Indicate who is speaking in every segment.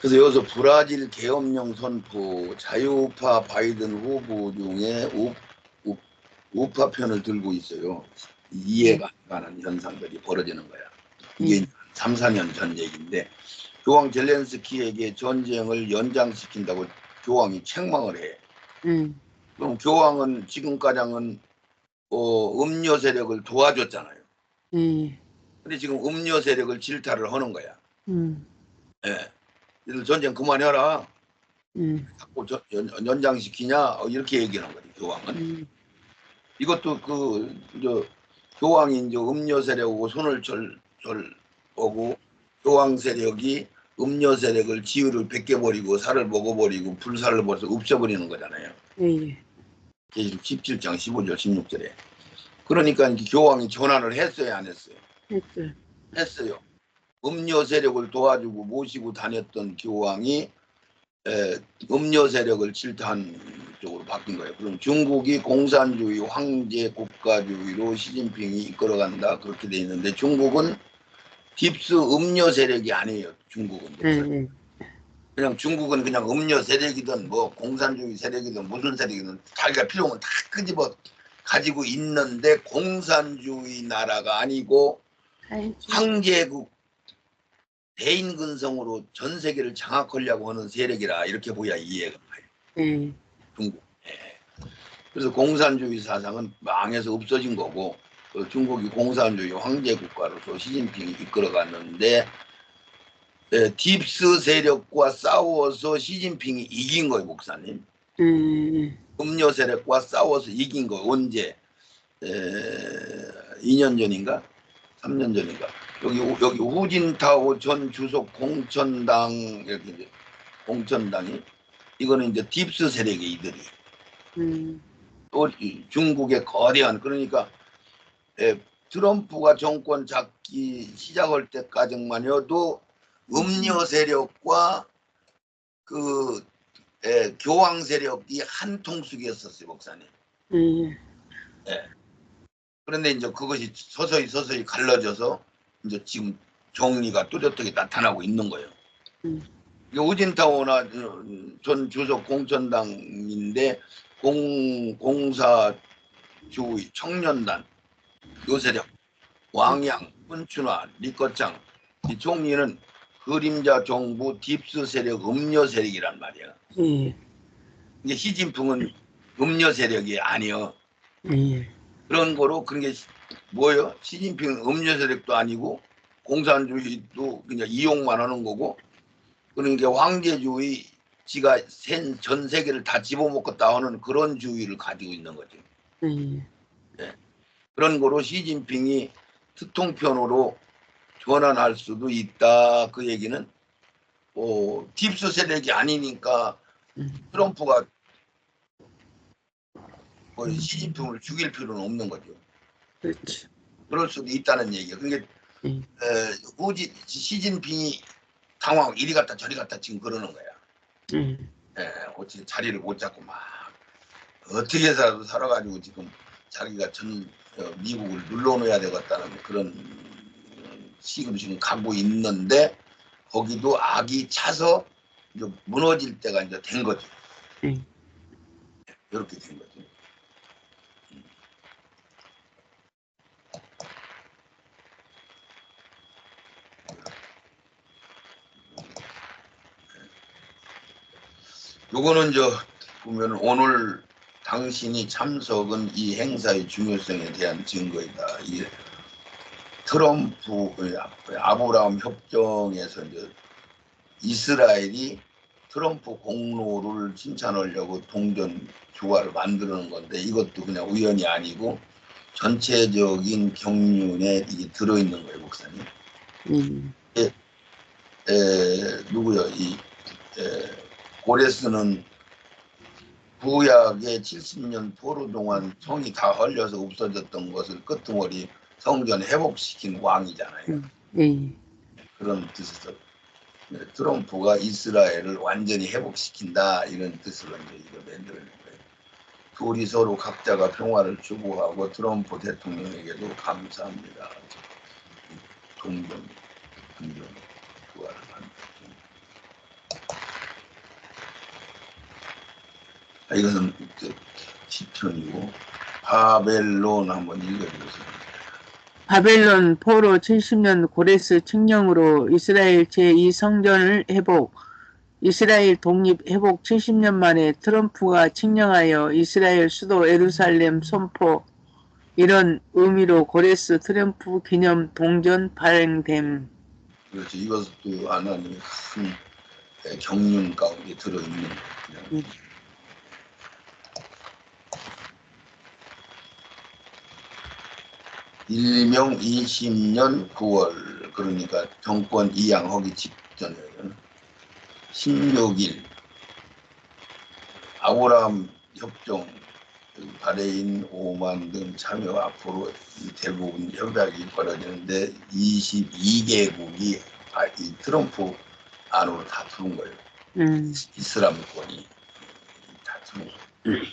Speaker 1: 그래서 여기서 브라질 계엄령 선포, 자유우파 바이든 후보 중에 우파 편을 들고 있어요. 이해가 안 가는 현상들이 벌어지는 거야. 이게 3, 4년 전 얘기인데 교황 젤렌스키에게 전쟁을 연장시킨다고 교황이 책망을 해. 그럼 교황은 지금까지는 음료 세력을 도와줬잖아요. 근데 지금 음료 세력을 질타를 하는 거야. 예. 얘들 전쟁 그만해라. 자꾸 연장시키냐 이렇게 얘기하는 거지 교황은. 이것도 교황이 이제 음료 세력하고 손을 오고 교황 세력이 음료 세력을 지위를 벗겨버리고 살을 먹어버리고 불살을 벌써 없애버리는 거잖아요. 계시록 17장 15절 16절에. 그러니까 교황이 전환을 했어요, 안 했어요? 했어요. 음료 세력을 도와주고 모시고 다녔던 교황이 음료 세력을 질타한 쪽으로 바뀐 거예요. 그럼 중국이 공산주의 황제 국가주의로 시진핑이 이끌어간다 그렇게 돼 있는데 중국은 딥스 음료 세력이 아니에요. 중국은 그냥 중국은 그냥 음료 세력이든 뭐 공산주의 세력이든 무슨 세력이든 자기가 필요하면 다 끄집어 가지고 있는데 공산주의 나라가 아니고 황제국 대인근성으로 전 세계를 장악하려고 하는 세력이라 이렇게 보야 이해가 가요. 중국. 그래서 공산주의 사상은 망해서 없어진 거고 중국이 공산주의 황제 국가로서 시진핑이 이끌어갔는데 딥스 세력과 싸워서 시진핑이 이긴 거예요, 목사님. 음료 세력과 싸워서 이긴 거 언제? 2년 전인가? 3년 전인가? 여기 후진타오 전 주석 공천당 이렇게 공천당이 이거는 이제 딥스 세력의 이들이 또 중국의 거대한 그러니까 트럼프가 정권 잡기 시작할 때까지만 해도 음료 세력과 교황 세력이 한 통수기였었어요, 목사님. 그런데 이제 그것이 서서히 갈라져서 이제 지금 정리가 뚜렷하게 나타나고 있는 거예요. 우진타오나 전 주석 공천당인데 공사주의 청년단 요세력 왕양 훈춘화 리커창 이 총리는 그림자 정부 딥스 세력 음료 세력이란 말이야. 이게 시진핑은 음료 세력이 아니요. 그런 거로 그런 게 뭐예요? 시진핑은 음료 세력도 아니고 공산주의도 그냥 이용만 하는 거고 그러니까 황제주의 지가 전 세계를 다 집어먹겠다 하는 그런 주의를 가지고 있는 거죠. 네. 그런 거로 시진핑이 특통편으로 전환할 수도 있다. 그 얘기는 딥스 세력이 아니니까 트럼프가 시진핑을 죽일 필요는 없는 거죠.
Speaker 2: 그렇지.
Speaker 1: 그럴 수도 있다는 얘기예요. 그러니까 시진핑이 당황 이리 갔다 저리 갔다 지금 그러는 거야. 어떻게 자리를 못 잡고 막 어떻게 해서라도 살아가지고 지금 자기가 미국을 눌러놓아야 되겠다는 그런 지금 가고 있는데 거기도 악이 차서 이제 무너질 때가 이제 된 거죠. 이렇게 된 거죠. 요거는 보면 오늘 당신이 참석은 이 행사의 중요성에 대한 증거이다. 이게 트럼프 아브라함 협정에서 이제 이스라엘이 트럼프 공로를 칭찬하려고 동전 조화를 만드는 건데 이것도 그냥 우연이 아니고 전체적인 경륜에 이게 들어있는 거예요, 목사님. 누구요? 고레스는 구약의 70년 포로 동안 성이 다 헐려서 없어졌던 것을 끄트머리 성전 회복시킨 왕이잖아요. 그런 뜻에서 트럼프가 이스라엘을 완전히 회복시킨다 이런 뜻으로 이제 이거 만들어낸 거예요. 둘이 서로 각자가 평화를 추구하고 트럼프 대통령에게도 감사합니다. 동전 조화를 만들죠. 이것은 시편이고 바벨론 한번 읽어주세요.
Speaker 2: 바벨론 포로 70년 고레스 칙령으로 이스라엘 제2성전을 회복, 이스라엘 독립 회복 70년 만에 트럼프가 칙령하여 이스라엘 수도 예루살렘 선포, 이런 의미로 고레스 트럼프 기념 동전 발행됨.
Speaker 1: 그렇죠. 이것도 하나님의 큰 경륜 가운데 들어있는 그냥 일명 20년 9월 그러니까 정권 이양하기 직전이에요. 16일 아브라함 협정 바레인 오만 등 참여 앞으로 대부분 협약이 벌어지는데 22개국이 이 트럼프 안으로 다 들어온 거예요. 이슬람권이 다 들어온 거예요.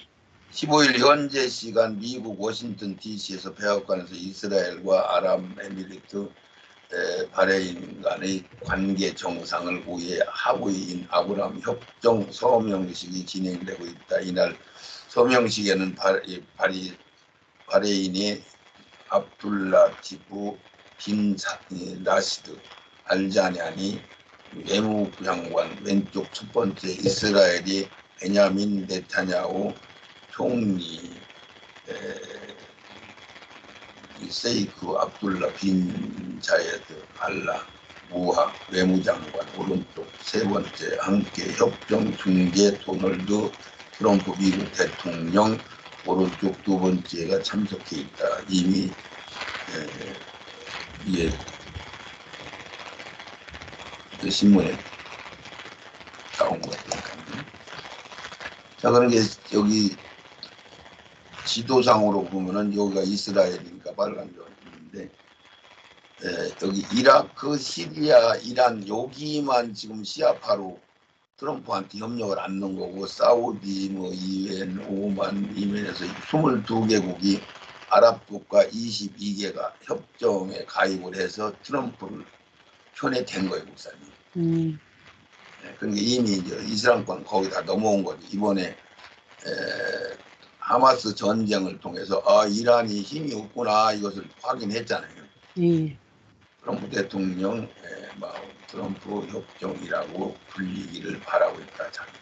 Speaker 1: 15일 현재 시간 미국 워싱턴 DC에서 백악관에서 이스라엘과 아랍에미리트 바레인 간의 관계 정상을 위해 하부인 아브라함 협정 서명식이 진행되고 있다. 이날 서명식에는 바레인의 압둘라티프 빈 라시드 알자냐니 외무장관, 왼쪽 첫 번째 이스라엘이 베냐민 네타냐후 총리, 세이크 압둘라 빈 자예드 알라 무하 외무장관, 오른쪽 세 번째 함께 협정 중재 도널드 트럼프 미국 대통령, 오른쪽 두 번째가 참석해 있다. 이미 이게 그 신문에 나온 거니까요. 자, 그런 게 여기 지도상으로 보면은 여기가 이스라엘이니까 빨간색인데 여기 이라크, 시리아, 이란 여기만 지금 시아파로 트럼프한테 협력을 안 넣은 거고 사우디, 뭐 이엔, 오만, 이면에서 22개국이 아랍 국가 22개가 협정에 가입을 해서 트럼프를 편에 댄 거예요, 목사님. 그러니까 이미 이제 이스라엘권 거의 다 넘어온 거죠. 이번에 하마스 전쟁을 통해서 이란이 힘이 없구나 이것을 확인했잖아요. 트럼프 대통령 트럼프 협정이라고 불리기를 바라고 있다. 자기가.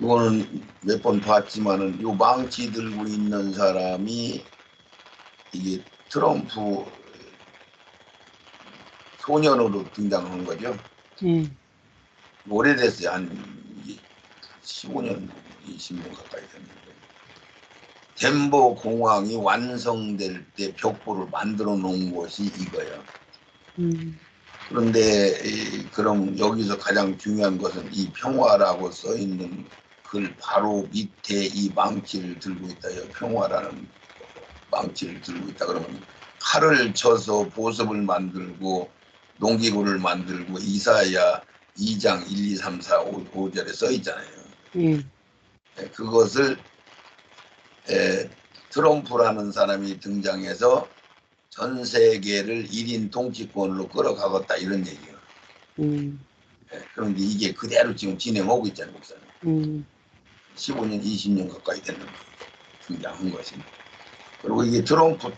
Speaker 1: 이거는 몇 번 봤지만은 요 망치 들고 있는 사람이 이게 트럼프 소년으로 등장한 거죠. 오래됐어요. 한 15년, 20년 가까이 됐는데. 덴버 공항이 완성될 때 벽보를 만들어 놓은 곳이 이거예요. 그런데 그럼 여기서 가장 중요한 것은 이 평화라고 써 있는 글 바로 밑에 이 망치를 들고 있다. 평화라는 망치를 들고 있다. 그러면 칼을 쳐서 보습을 만들고 농기구를 만들고 이사야 2장 1, 2, 3, 4, 5절에 써 있잖아요. 그것을 트럼프라는 사람이 등장해서 전 세계를 1인 통치권으로 끌어가겠다 이런 얘기예요. 그런데 이게 그대로 지금 진행하고 있잖아요, 목사님. 15년, 20년 가까이 됐는 거예요. 등장한 것이. 그리고 이게 트럼프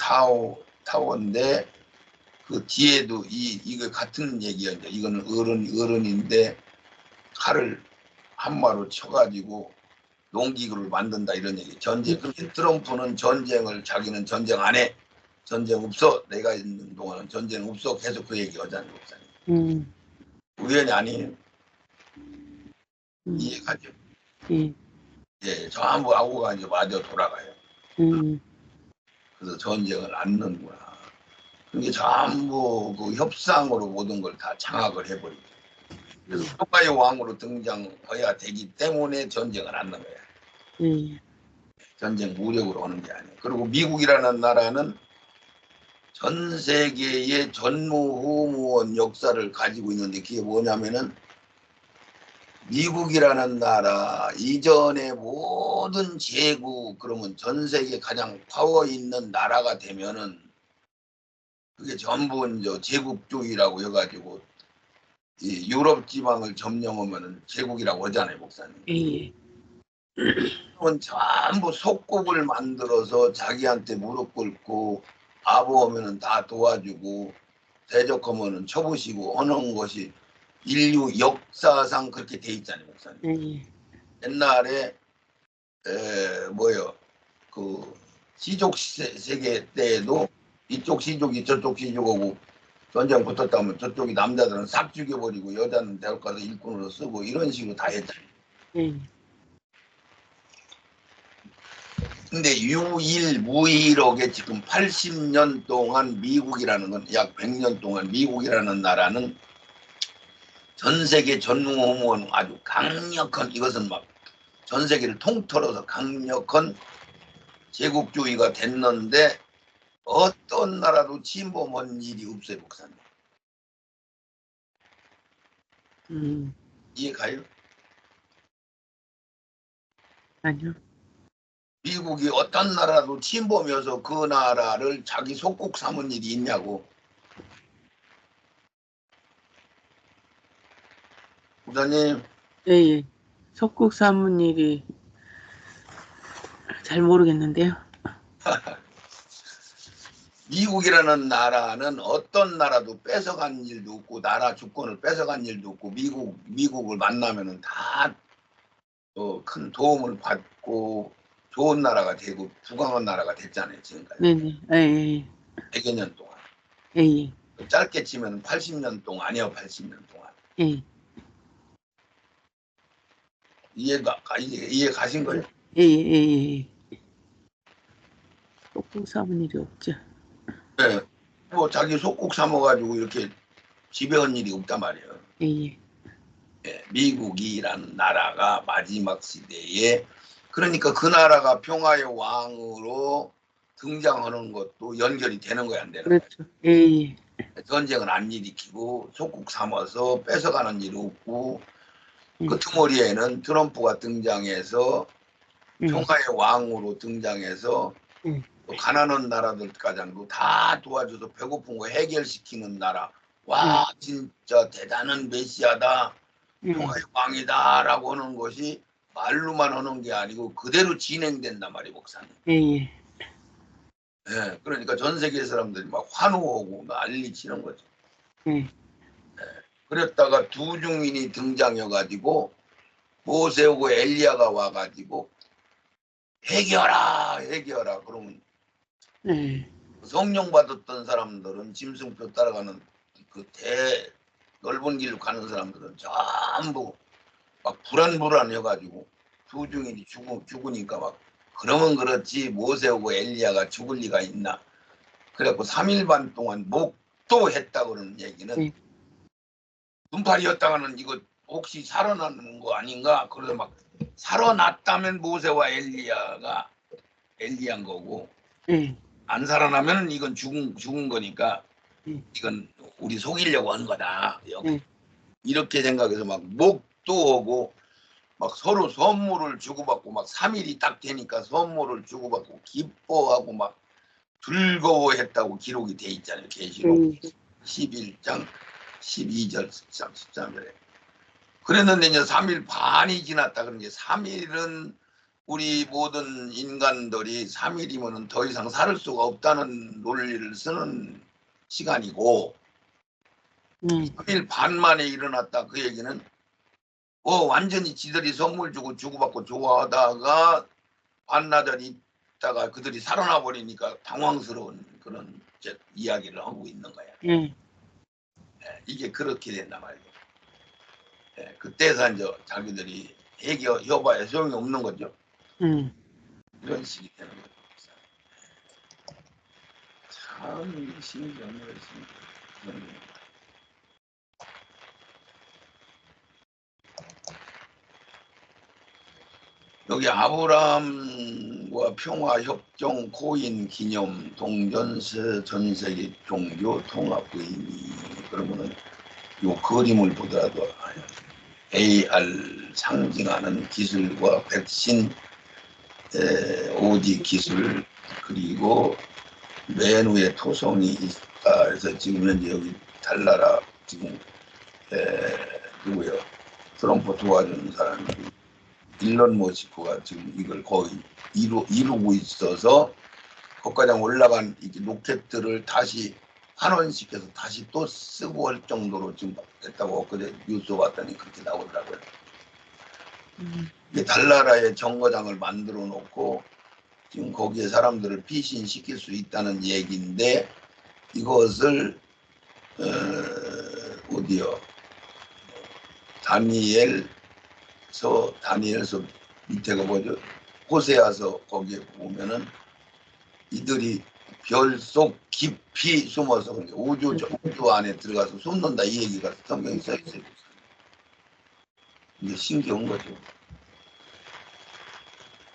Speaker 1: 타워인데 그 뒤에도 이거 같은 얘기야. 이제 이거는 어른인데 칼을 한마로 쳐가지고 농기구를 만든다 이런 얘기. 전쟁. 그렇게 트럼프는 자기는 전쟁 안 해. 전쟁 없어. 내가 있는 동안은 전쟁 없어. 계속 그 얘기 하잖아요, 목사님. 우연이 아니에요. 이해가죠? 예, 전부 아고가 이제 맞아 돌아가요. 그래서 전쟁을 안 넣는구나. 그게 전부 그 협상으로 모든 걸 다 장악을 해버리죠. 그래서 평화의 왕으로 등장해야 되기 때문에 전쟁을 안 넣는 거야. 전쟁 무력으로 하는 게 아니에요. 그리고 미국이라는 나라는 전 세계의 전무후무한 역사를 가지고 있는데 그게 뭐냐면은 미국이라는 나라 이전의 모든 제국 그러면 전 세계 가장 파워 있는 나라가 되면은 그게 전부 이제 제국주의라고 해가지고 이 유럽 지방을 점령하면은 제국이라고 하잖아요, 목사님.
Speaker 2: 예.
Speaker 1: 그건 전부 속국을 만들어서 자기한테 무릎 꿇고 아부하면은 다 도와주고 대적하면은 쳐부시고 하는 것이 인류 역사상 그렇게 돼 있잖아요, 목사님.
Speaker 2: 예.
Speaker 1: 옛날에 뭐요 그 시족 세계 때에도 이쪽 시족이 저쪽 시족하고 전쟁 붙었다면 저쪽이 남자들은 싹 죽여버리고 여자는 대학 가서 일꾼으로 쓰고 이런 식으로 다 했잖아요.
Speaker 2: 예.
Speaker 1: 근데 무일하게 지금 80년 동안 미국이라는 건 약 100년 동안 미국이라는 나라는 전 세계 전무후무한 아주 강력한 이것은 막 전 세계를 통틀어서 강력한 제국주의가 됐는데 어떤 나라도 침범한 일이 없어요, 목사님. 이해가요?
Speaker 2: 아니요.
Speaker 1: 미국이 어떤 나라도 침범해서 그 나라를 자기 속국 삼은 일이 있냐고. 목사님.
Speaker 2: 예. 속국 삼은 일이 잘 모르겠는데요.
Speaker 1: 미국이라는 나라는 어떤 나라도 뺏어간 일도 없고 나라 주권을 뺏어간 일도 없고 미국을 만나면은 다 큰 도움을 받고 좋은 나라가 되고 부강한 나라가 됐잖아요, 지금까지.
Speaker 2: 네네. 예.
Speaker 1: 100여 년 동안.
Speaker 2: 예.
Speaker 1: 짧게 치면 80년 동안 아니요, 80년 동안.
Speaker 2: 예.
Speaker 1: 이해 가신 거예요?
Speaker 2: 예. 속국 삼은 일이 없죠.
Speaker 1: 네. 뭐 자기 속국 삼아가지고 이렇게 지배한 일이 없단 말이에요.
Speaker 2: 예.
Speaker 1: 네, 미국이라는 나라가 마지막 시대에 그러니까 그 나라가 평화의 왕으로 등장하는 것도 연결이 되는 거야, 안 되는 거야.
Speaker 2: 그렇죠. 예.
Speaker 1: 전쟁을 안 일으키고 속국 삼아서 뺏어가는 일이 없고 끄트머리에는 트럼프가 등장해서 평화의 왕으로 등장해서 또 가난한 나라들까지도 다 도와줘서 배고픈 거 해결시키는 나라. 와 진짜 대단한 메시아다. 평화의 왕이다 라고 하는 것이 말로만 하는 게 아니고 그대로 진행된단 말이에요, 목사님.
Speaker 2: 예.
Speaker 1: 네, 그러니까 전 세계 사람들이 막 환호하고 난리 치는 거죠. 네, 그랬다가 두 증인이 등장해가지고 모세하고 엘리야가 와가지고 해결하라 그러면 성령 받았던 사람들은 짐승표 따라가는 그 넓은 길로 가는 사람들은 전부 막 불안해가지고 두 증인이 죽으니까 막 그러면 그렇지 모세하고 엘리야가 죽을 리가 있나. 그래갖고 3일 반 동안 목도했다 그러는 얘기는 눈팔이었다가는 이거 혹시 살아나는 거 아닌가. 그래서 막 살아났다면 모세와 엘리야인 거고 안 살아나면 이건 죽은 거니까 이건 우리 속이려고 한 거다. 이렇게 생각해서 막 목도하고 막 서로 선물을 주고받고 막 3일이 딱 되니까 선물을 주고받고 기뻐하고 막 즐거워했다고 기록이 돼 있잖아요. 계시록 11장 12절 13절에. 그랬는데 이제 3일 반이 지났다. 그런 게 3일은 우리 모든 인간들이 3일이면 더 이상 살 수가 없다는 논리를 쓰는 시간이고 3일 반 만에 일어났다. 그 얘기는 완전히 지들이 선물 주고 주고받고 좋아하다가 반나절이 있다가 그들이 살아나 버리니까 당황스러운 그런 이야기를 하고 있는 거야. 네, 이게 그렇게 된단 말이에요. 네, 그때서 이제 자기들이 해봐야 소용이 없는 거죠. 이런 식이 되는 거죠. 참 신기한 것입니다. 여기 아브라함과 평화협정 고인 기념 동전세 전세계 종교 통합 의미. 그러면은 요 그림을 보더라도 AR 상징하는 기술과 백신 오지 기술, 그리고 맨 위에 토성이 있다. 그래서 지금 현재 여기 달나라 지금 누구요? 트럼프 도와주는 사람이 일론 머스크가 지금 이걸 거의 이루고 있어서 거기까지 올라간 이 로켓들을 다시 환원시켜서 다시 또 쓰고 할 정도로 지금 됐다고 엊그제 뉴스 봤더니 그렇게 나오더라고요. 달나라의 정거장을 만들어 놓고 지금 거기에 사람들을 피신시킬 수 있다는 얘기인데, 이것을 어디요? 다니엘서 밑에가 뭐죠? 호세아서 거기에 보면은 이들이 별 속 깊이 숨어서 우주 안에 들어가서 숨는다, 이 얘기가 성경에 써 있어요. 이게 신기한 거죠.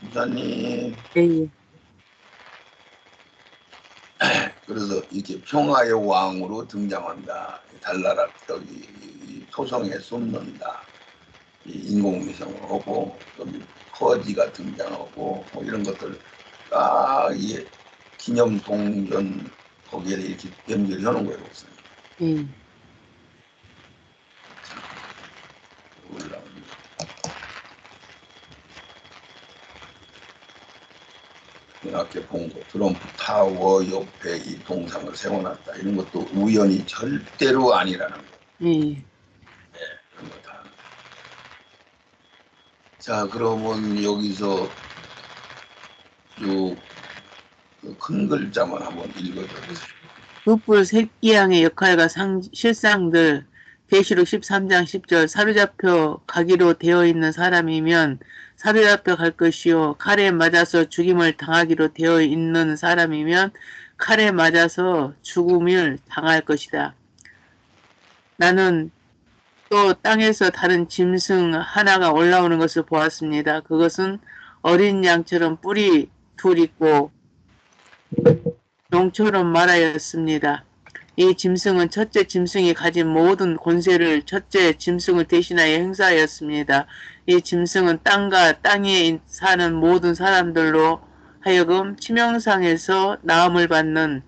Speaker 1: 목사님.
Speaker 2: 예.
Speaker 1: 그래서 이렇게 평화의 왕으로 등장한다. 달나라 여기 토성에 숨는다. 인공위성을 하고 여기 커지가 등장하고 뭐 이런 것들 딱 이게 기념 동전 거기에 이렇게 연결해 놓은 거예요, 목사님. 올라옵니다. 이렇게 본 거, 트럼프 타워 옆에 이 동상을 세워놨다. 이런 것도 우연이 절대로 아니라는 거. 네, 그런 거 다. 자, 그러면 여기서 요 큰 글자만 한번 읽어주세요.
Speaker 2: 촛불 새끼양의 역할과 실상들. 계시록 13장 10절. 사로잡혀 가기로 되어 있는 사람이면 사로잡혀 갈 것이요, 칼에 맞아서 죽임을 당하기로 되어 있는 사람이면 칼에 맞아서 죽음을 당할 것이다. 나는 또 땅에서 다른 짐승 하나가 올라오는 것을 보았습니다. 그것은 어린 양처럼 뿔이 둘 있고 용처럼 말하였습니다. 이 짐승은 첫째 짐승이 가진 모든 권세를 첫째 짐승을 대신하여 행사하였습니다. 이 짐승은 땅과 땅에 사는 모든 사람들로 하여금 치명상에서 나음을 받는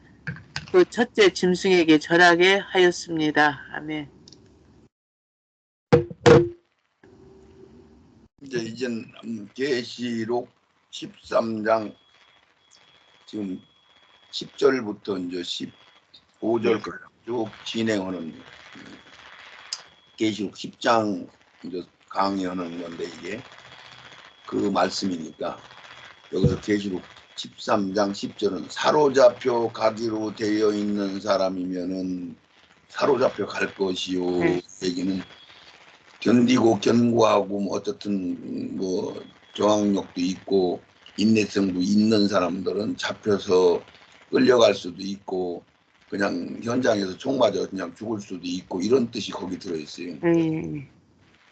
Speaker 2: 그 첫째 짐승에게 절하게 하였습니다. 아멘.
Speaker 1: 이젠 계시록 13장 지금 10절부터 이제 15절까지 쭉 진행하는 계시록 10장 이제 강의하는 건데, 이게 그 말씀이니까 여기서 계시록 13장 10절은 사로잡혀 가기로 되어 있는 사람이면은 사로잡혀 갈 것이요. 얘기는 견디고 견고하고 뭐 어떻든 뭐 저항력도 있고 인내성도 있는 사람들은 잡혀서 끌려갈 수도 있고 그냥 현장에서 총 맞아 그냥 죽을 수도 있고, 이런 뜻이 거기 들어있어요.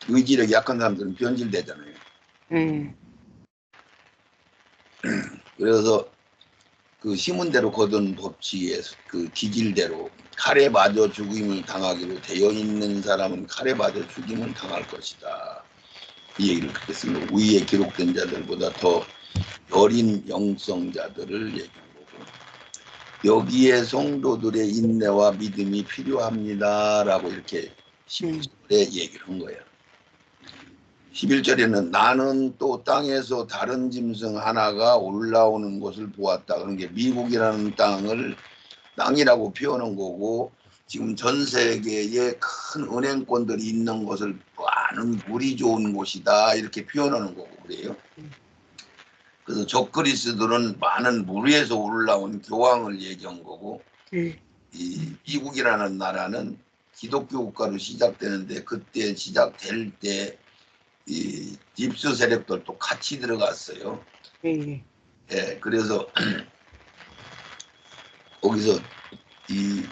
Speaker 1: 의지력이 약한 사람들은 변질되잖아요. 그래서 그 심은대로 거둔 법칙의 그 기질대로 칼에 맞아 죽임을 당하기로 되어 있는 사람은 칼에 맞아 죽임을 당할 것이다. 이 얘기를 그렇게 쓴 거고, 위에 기록된 자들보다 더 여린 영성자들을 얘기한 거고, 여기에 성도들의 인내와 믿음이 필요합니다라고 이렇게 11절에 얘기를 한 거예요. 11절에는 나는 또 땅에서 다른 짐승 하나가 올라오는 것을 보았다. 그런 게 미국이라는 땅이라고 표현한 거고, 지금 전 세계에 큰 은행권들이 있는 것을 많은 물이 좋은 곳이다 이렇게 표현하는 거고 그래요. 그래서 적그리스들은 많은 물 위에서 올라온 교황을 얘기한 거고, 이 미국이라는 나라는 기독교 국가로 시작되는데 그때 시작될 때 이 집수 세력들도 같이 들어갔어요. 그래서 거기서 이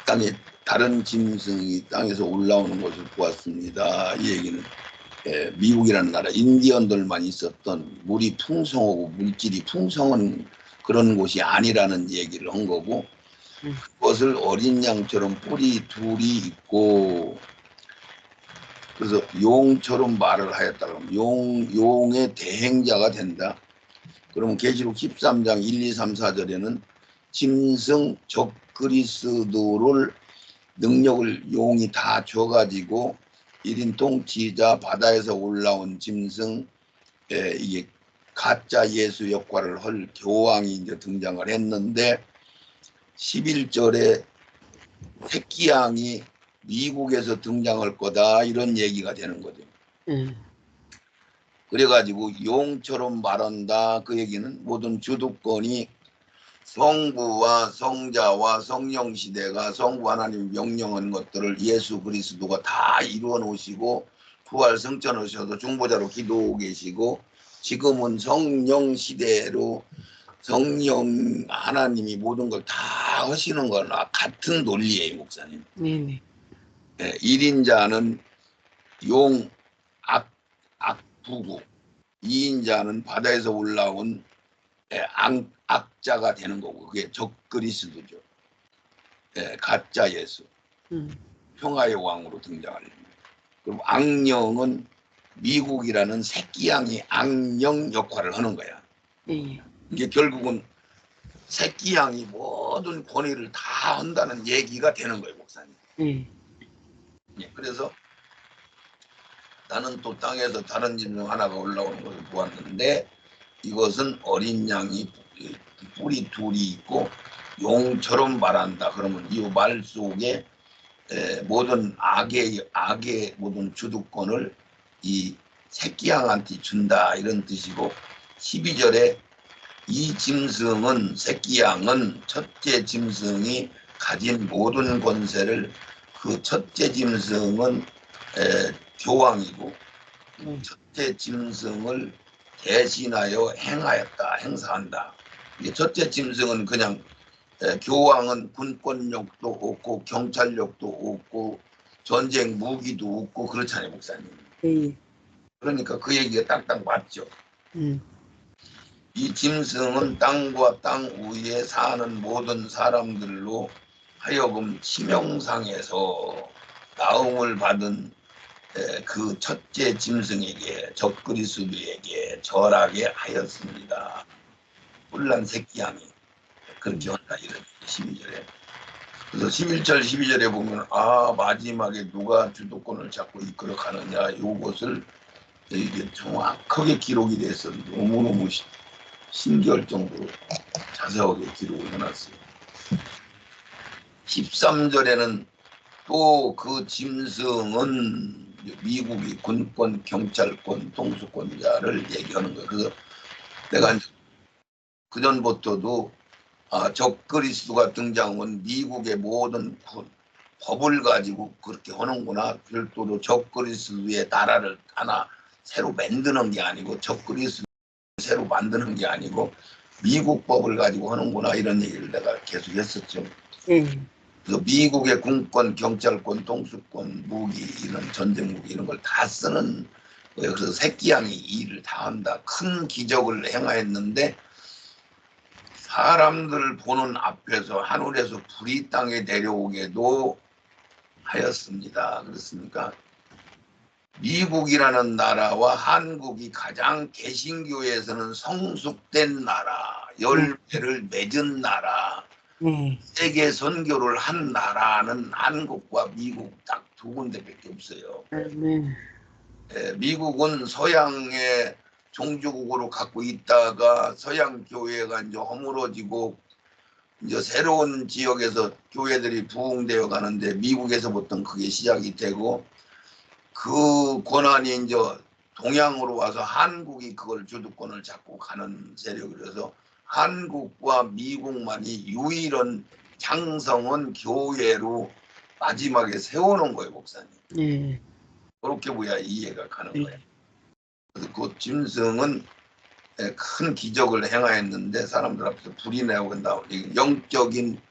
Speaker 1: 땅에 다른 짐승이 땅에서 올라오는 것을 보았습니다. 이 얘기는 미국이라는 나라 인디언들만 있었던 물이 풍성하고 물질이 풍성한 그런 곳이 아니라는 얘기를 한 거고, 그것을 어린 양처럼 뿔이 둘이 있고 그래서 용처럼 말을 하였다 그러면 용의 대행자가 된다. 그러면 계시록 13장 1, 2, 3, 4절에는 짐승 적그리스도를 능력을 용이 다 줘가지고 1인통 지자 바다에서 올라온 짐승 이게 가짜 예수 역할을 할 교황이 이제 등장을 했는데 11절에 새끼양이 미국에서 등장할 거다 이런 얘기가 되는 거죠. 그래가지고 용처럼 말한다 그 얘기는 모든 주도권이 성부와 성자와 성령 시대가 성부 하나님이 명령한 것들을 예수 그리스도가 다 이루어 놓으시고 부활 승천하셔서 중보자로 기도하고 계시고 지금은 성령 시대로 성령 하나님이 모든 걸 다 하시는 거나 같은 논리예요, 목사님.
Speaker 2: 네네.
Speaker 1: 1인자는 용 악부고 2인자는 바다에서 올라온 악자가 되는 거고 그게 적그리스도죠. 가짜 예수. 평화의 왕으로 등장하는 거예요. 그럼 악령은 미국이라는 새끼양이 악령 역할을 하는 거야. 이게 결국은 새끼양이 모든 권위를 다 한다는 얘기가 되는 거예요, 목사님. 그래서 나는 또 땅에서 다른 짐승 하나가 올라오는 것을 보았는데 이것은 어린 양이 뿔이 둘이 있고 용처럼 말한다. 그러면 이 말 속에 모든 악의 모든 주도권을 이 새끼양한테 준다 이런 뜻이고 12절에 이 짐승은 새끼양은 첫째 짐승이 가진 모든 권세를 그 첫째 짐승은 교황이고 첫째 짐승을 대신하여 행사한다. 이게 첫째 짐승은 그냥 교황은 군권력도 없고 경찰력도 없고 전쟁 무기도 없고 그렇잖아요, 목사님. 그러니까 그 얘기가 딱딱 맞죠. 이 짐승은 땅과 땅 위에 사는 모든 사람들로 하여금 치명상에서 나음을 받은 그 첫째 짐승에게 적그리스도에게 절하게 하였습니다. 뿔난 새끼양이 그렇게 한다 이런 12절에. 그래서 11절 12절에 보면 마지막에 누가 주도권을 잡고 이끌어 가느냐 이것을 이게 정확하게 기록이 돼서 너무너무 신기할 정도로 자세하게 기록을 해놨어요. 13절에는 또 그 짐승은 미국이 군권, 경찰권, 통수권자를 얘기하는 거예요. 그래서 내가 그전부터도 적그리스도가 등장하면 미국의 모든 법을 가지고 그렇게 하는구나. 별도로 적그리스도의 나라를 하나 새로 만드는 게 아니고 적그리스도 새로 만드는 게 아니고 미국 법을 가지고 하는구나 이런 얘기를 내가 계속 했었죠. 그래서 미국의 군권, 경찰권, 통수권, 무기 이런 전쟁 무기 이런 걸 다 쓰는 거예요. 그래서 새끼양이 이 일을 다 한다. 큰 기적을 행하였는데 사람들 보는 앞에서 하늘에서 불이 땅에 내려오게도 하였습니다. 그렇습니까? 미국이라는 나라와 한국이 가장 개신교에서는 성숙된 나라, 열매를 맺은 나라, 세계 선교를 한 나라는 한국과 미국 딱 두 군데밖에 없어요. 미국은 서양의 종주국으로 갖고 있다가 서양 교회가 이제 허물어지고 이제 새로운 지역에서 교회들이 부흥되어 가는데 미국에서부터 그게 시작이 되고 그 권한이 이제 동양으로 와서 한국이 그걸 주도권을 잡고 가는 세력이라서 한국과 미국만이 유일한 장성한 교회로 마지막에 세우는 거예요, 목사님. 그렇게 보야 이해가 가는 거예요. 그래서 그 짐승은 큰 기적을 행하였는데 사람들 앞에서 불이 나오고 영적인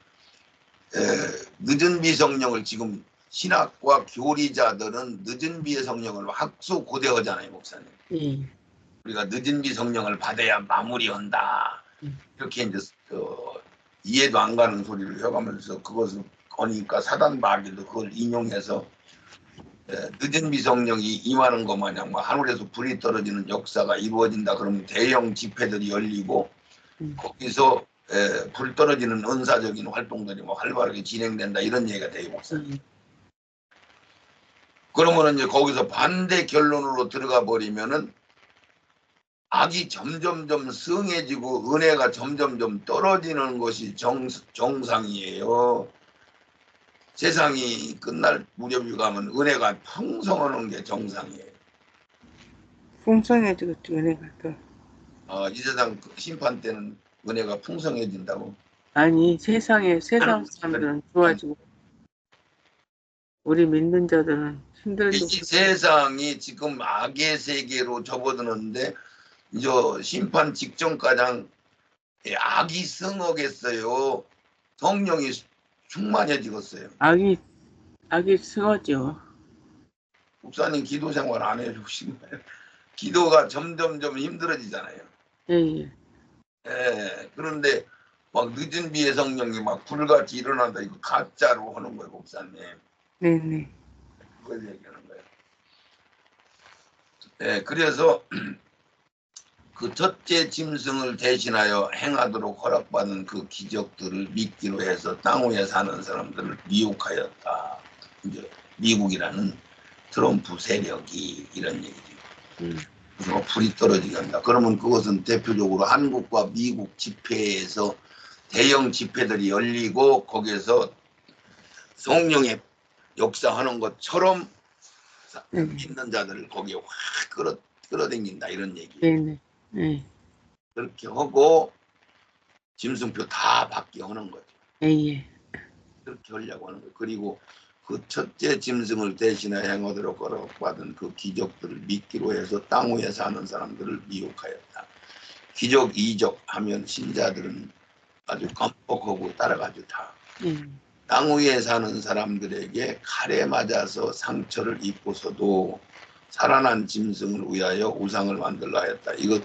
Speaker 1: 늦은 미성령을 지금 신학과 교리자들은 늦은 비의 성령을 학수고대하잖아요, 목사님. 우리가 늦은 비 성령을 받아야 마무리한다. 이렇게 이제 이해도 안 가는 소리를 해가면서 그것을 거니까 사단 마귀도 그걸 인용해서 늦은 미성령이 임하는 것 마냥 뭐 하늘에서 불이 떨어지는 역사가 이루어진다 그러면 대형 집회들이 열리고 거기서 불 떨어지는 은사적인 활동들이 뭐 활발하게 진행된다 이런 얘기가 돼요, 목사님. 그러면은 이제 거기서 반대 결론으로 들어가 버리면은 악이 점점점 성해지고 은혜가 점점점 떨어지는 것이 정상이에요. 세상이 끝날 무렵이 가면 은혜가 풍성하는 게 정상이에요.
Speaker 2: 풍성해지겠죠, 은혜가 더.
Speaker 1: 이 세상 심판 때는 은혜가 풍성해진다고?
Speaker 2: 아니, 세상 사람들은 좋아지고, 우리 믿는 자들은 힘들고.
Speaker 1: 이 세상이 지금 악의 세계로 접어드는데, 이제 심판 직전가장 악이 성하겠어요. 성령이 충만해지겠어요.
Speaker 2: 악이 승하죠.
Speaker 1: 목사님 기도 생활 안 해주시나요? 기도가 점점점 힘들어지잖아요.
Speaker 2: 예.
Speaker 1: 그런데 막 늦은 비의 성령이 막 불같이 일어난다. 이거 가짜로 하는 거예요, 목사님.
Speaker 2: 네네.
Speaker 1: 그걸 얘기하는 거예요. 그래서 그 첫째 짐승을 대신하여 행하도록 허락받은 그 기적들을 믿기로 해서 땅 위에 사는 사람들을 미혹하였다. 이제 미국이라는 트럼프 세력이 이런 얘기죠. 그래서 불이 떨어지게 한다. 그러면 그것은 대표적으로 한국과 미국 집회에서 대형 집회들이 열리고 거기에서 성령의 역사하는 것처럼 믿는 자들을 거기에 확 끌어당긴다 이런 얘기.
Speaker 2: 네네.
Speaker 1: 그렇게 하고 짐승표 다 받게 하는 거죠.
Speaker 2: 예.
Speaker 1: 그렇게 하려고 하는 거예요. 그리고 그 첫째 짐승을 대신해 행하도록 허락받은 그 기적들을 믿기로 해서 땅 위에 사는 사람들을 미혹하였다. 기적 이적 하면 신자들은 아주 깜빡하고 따라가죠 다. 땅 위에 사는 사람들에게 칼에 맞아서 상처를 입고서도 살아난 짐승을 위하여 우상을 만들라 했다. 이거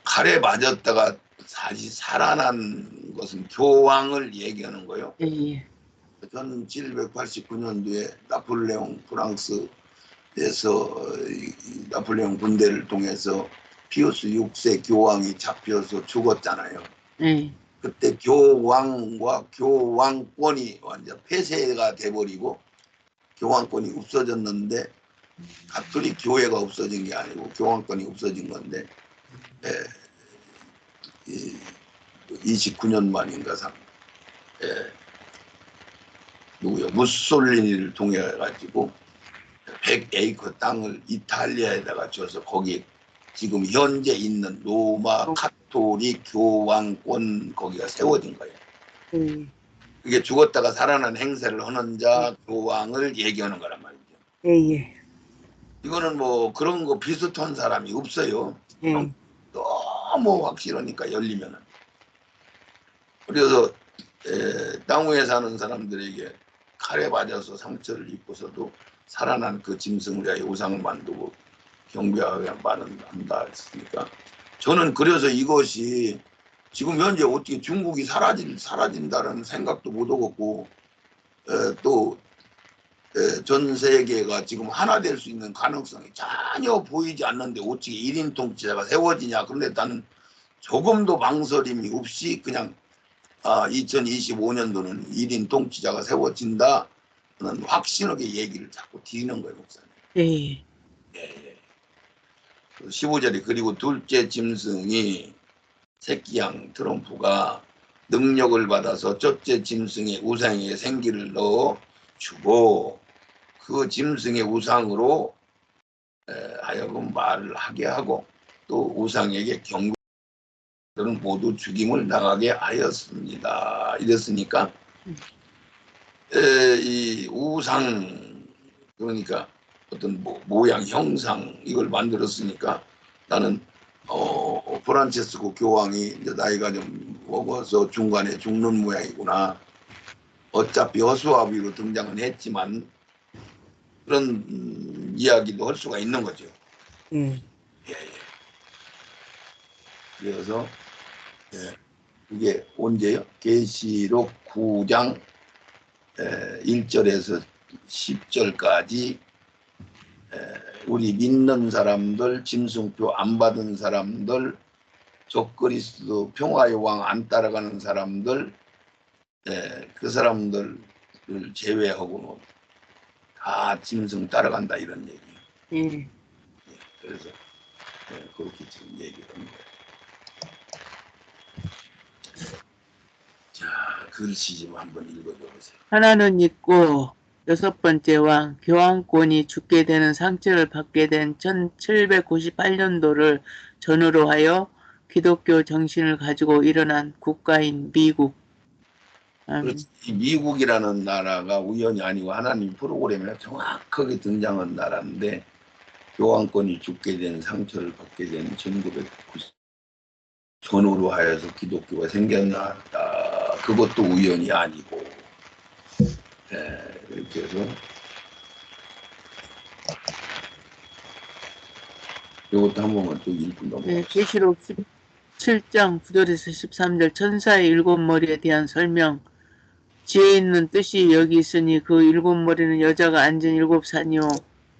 Speaker 1: 칼에 맞았다가 다시 살아난 것은 교황을 얘기하는 거예요. 1789년도에 나폴레옹 프랑스에서 나폴레옹 군대를 통해서 피우스 6세 교황이 잡혀서 죽었잖아요. 그때 교황과 교황권이 완전 폐쇄가 돼버리고 교황권이 없어졌는데 가톨릭 교회가 없어진 게 아니고 교황권이 없어진 건데 29년 만인가 누구요? 무솔리니를 통해 가지고 100에이커 땅을 이탈리아에다가 줘서 거기 지금 현재 있는 로마 가톨릭 교황권 거기가 세워진 거예요. 그게 죽었다가 살아난 행세를 하는 자 교황을 얘기하는 거란 말이죠. 이거는 뭐 그런 거 비슷한 사람이 없어요. 너무 확실하니까 열리면은. 그래서 땅 위에 사는 사람들에게 칼에 맞아서 상처를 입고서도 살아난 그 짐승을 위하여 우상을 만들고 경배하게 한다 했으니까 저는 그래서 이것이 지금 현재 어떻게 중국이 사라진다는 생각도 못 하겠고 또 전 세계가 지금 하나 될 수 있는 가능성이 전혀 보이지 않는데 어떻게 1인 통치자가 세워지냐. 그런데 나는 조금도 망설임이 없이 그냥 2025년도는 1인 통치자가 세워진다. 는 확신하게 얘기를 자꾸 드리는 거예요, 목사님. 15절에 그리고 둘째 짐승이 새끼양 트럼프가 능력을 받아서 첫째 짐승의 우상에 생기를 넣어 주고 그 짐승의 우상으로 하여금 말을 하게 하고 또 우상에게 경고들은 모두 죽임을 당하게 하였습니다. 이랬으니까 이 우상 그러니까 어떤 모양 형상 이걸 만들었으니까 나는 프란체스코 교황이 이제 나이가 좀 먹어서 중간에 죽는 모양이구나. 어차피 허수아비로 등장은 했지만 그런 이야기도 할 수가 있는 거죠. 그래서 이게 언제요? 계시록 9장 1절에서 10절까지 우리 믿는 사람들, 짐승표 안 받은 사람들, 적그리스도 평화의 왕 안 따라가는 사람들, 그 사람들을 제외하고는 다 짐승 따라간다 이런 얘기예요. 그래서 그렇게 지금 얘기를 한 거예요. 자, 글씨 좀 한번 읽어줘 보세요.
Speaker 2: 하나는 있고 여섯 번째 왕 교황권이 죽게 되는 상처를 받게 된 1798년도를 전후로 하여 기독교 정신을 가지고 일어난 국가인 미국.
Speaker 1: 그렇지. 이 미국이라는 나라가 우연이 아니고 하나님 프로그램에 정확하게 등장한 나라인데 교황권이 죽게 된 상처를 받게 된 1990 전후로 하여서 기독교가 생겨났다. 그것도 우연이 아니고 이렇게 해서 이것도 한 번만 또 읽고 넘어갑시다.
Speaker 2: 계시록 17장 9절에서 13절 천사의 일곱 머리에 대한 설명. 지혜 있는 뜻이 여기 있으니 그 일곱 머리는 여자가 앉은 일곱 산이요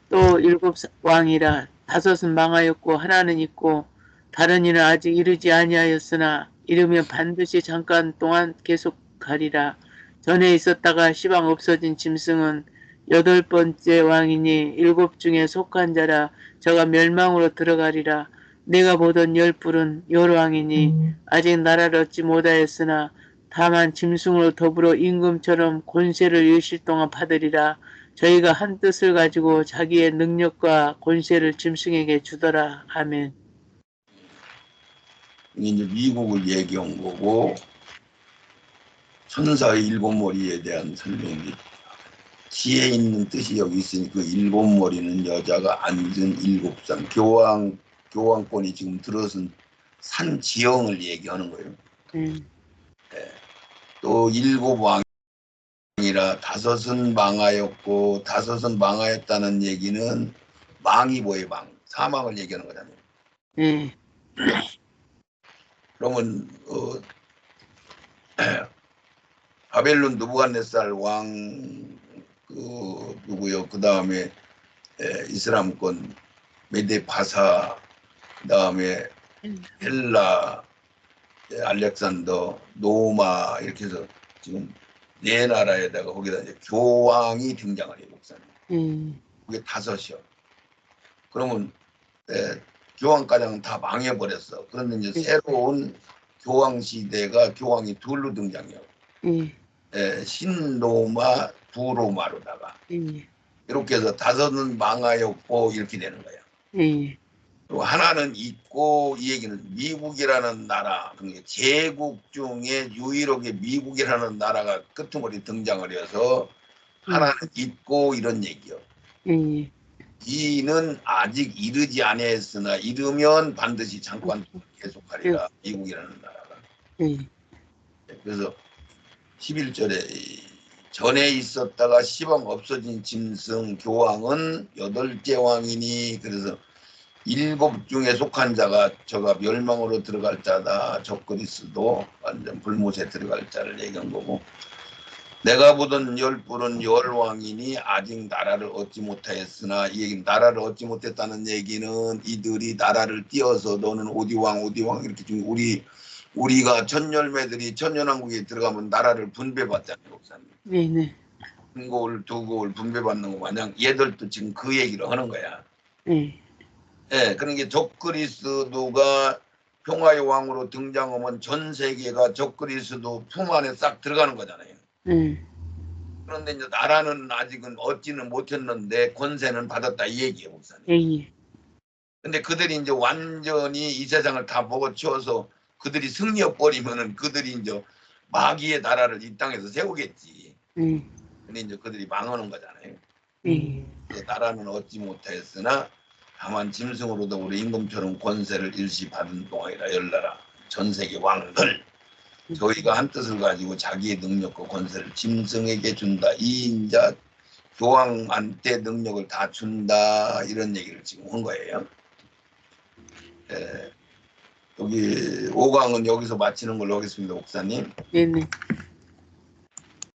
Speaker 2: 또 일곱 왕이라. 다섯은 망하였고 하나는 있고 다른 이는 아직 이르지 아니하였으나 이르면 반드시 잠깐 동안 계속 가리라. 전에 있었다가 시방 없어진 짐승은 여덟 번째 왕이니 일곱 중에 속한 자라. 저가 멸망으로 들어가리라. 내가 보던 열 뿔은 열 왕이니 아직 나라를 얻지 못하였으나 다만 짐승으로 더불어 임금처럼 권세를 일실 동안 받으리라. 저희가 한 뜻을 가지고 자기의 능력과 권세를 짐승에게 주더라. 아멘.
Speaker 1: 이제 미국을 얘기한 거고 천사의 일곱 머리에 대한 설명이 지혜 있는 뜻이 여기 있으니 그 일곱 머리는 여자가 앉은 일곱 산 교황권이 지금 들어선 산 지형을 얘기하는 거예요. 또 일곱 왕이라 다섯은 망하였고 다섯은 망하였다는 얘기는 망이 뭐예요? 사망을 얘기하는 거잖아요. 그러면 바벨론 느부갓네살 왕 누구요? 그 다음에 이슬람권 메데 바사, 그 다음에 헬라, 알렉산더, 노마 이렇게 해서 지금 네 나라에다가 거기다 이제 교황이 등장을 해요, 목사님. 그게 다섯이요. 그러면 교황가장은 다 망해버렸어. 그런데 이제 새로운 교황 시대가 교황이 둘로 등장해요. 신로마, 두로마로다가 이렇게 해서 다섯은 망하였고 이렇게 되는 거야. 또 하나는 있고 이 얘기는 미국이라는 나라, 그러니까 제국 중에 유일하게 미국이라는 나라가 끄트머리 등장을 해서 하나는 있고 이런 얘기요. 이는 아직 이르지 아니했으나 이르면 반드시 잠깐 계속하리라. 미국이라는 나라가. 그래서 11절에 전에 있었다가 시방 없어진 짐승 교황은 여덟째 왕이니 그래서 일곱 중에 속한 자가 저가 멸망으로 들어갈 자다. 적그리스도 완전 불못에 들어갈 자를 얘기한 거고 내가 보던 열 뿔은 열 왕이니 아직 나라를 얻지 못하였으나 이 얘기는 나라를 얻지 못했다는 얘기는 이들이 나라를 띄어서 너는 어디왕 이렇게 지금 우리가 천열매들이 천년왕국에 들어가면 나라를 분배받잖아요, 목사님.
Speaker 2: 네네.
Speaker 1: 한 고을 두 고을 분배받는 거 마냥 얘들도 지금 그 얘기를 하는 거야. 그러니까 적그리스도가 평화의 왕으로 등장하면 전 세계가 적그리스도 품 안에 싹 들어가는 거잖아요. 그런데 이제 나라는 아직은 얻지는 못했는데 권세는 받았다 이 얘기예요, 목사님. 근데 그들이 이제 완전히 이 세상을 다 먹어치워서 그들이 승리해버리면은 그들이 이제 마귀의 나라를 이 땅에서 세우겠지. 근데 이제 그들이 망하는 거잖아요. 그 나라는 얻지 못하였으나 다만 짐승으로도 우리 임금처럼 권세를 일시 받은 동안이라 열나라 전 세계 왕들 저희가 한 뜻을 가지고 자기의 능력과 권세를 짐승에게 준다. 이 인자 교황한테 능력을 다 준다. 이런 얘기를 지금 한 거예요. 여기 5강은 여기서 마치는 걸로 하겠습니다, 목사님.
Speaker 2: 네네.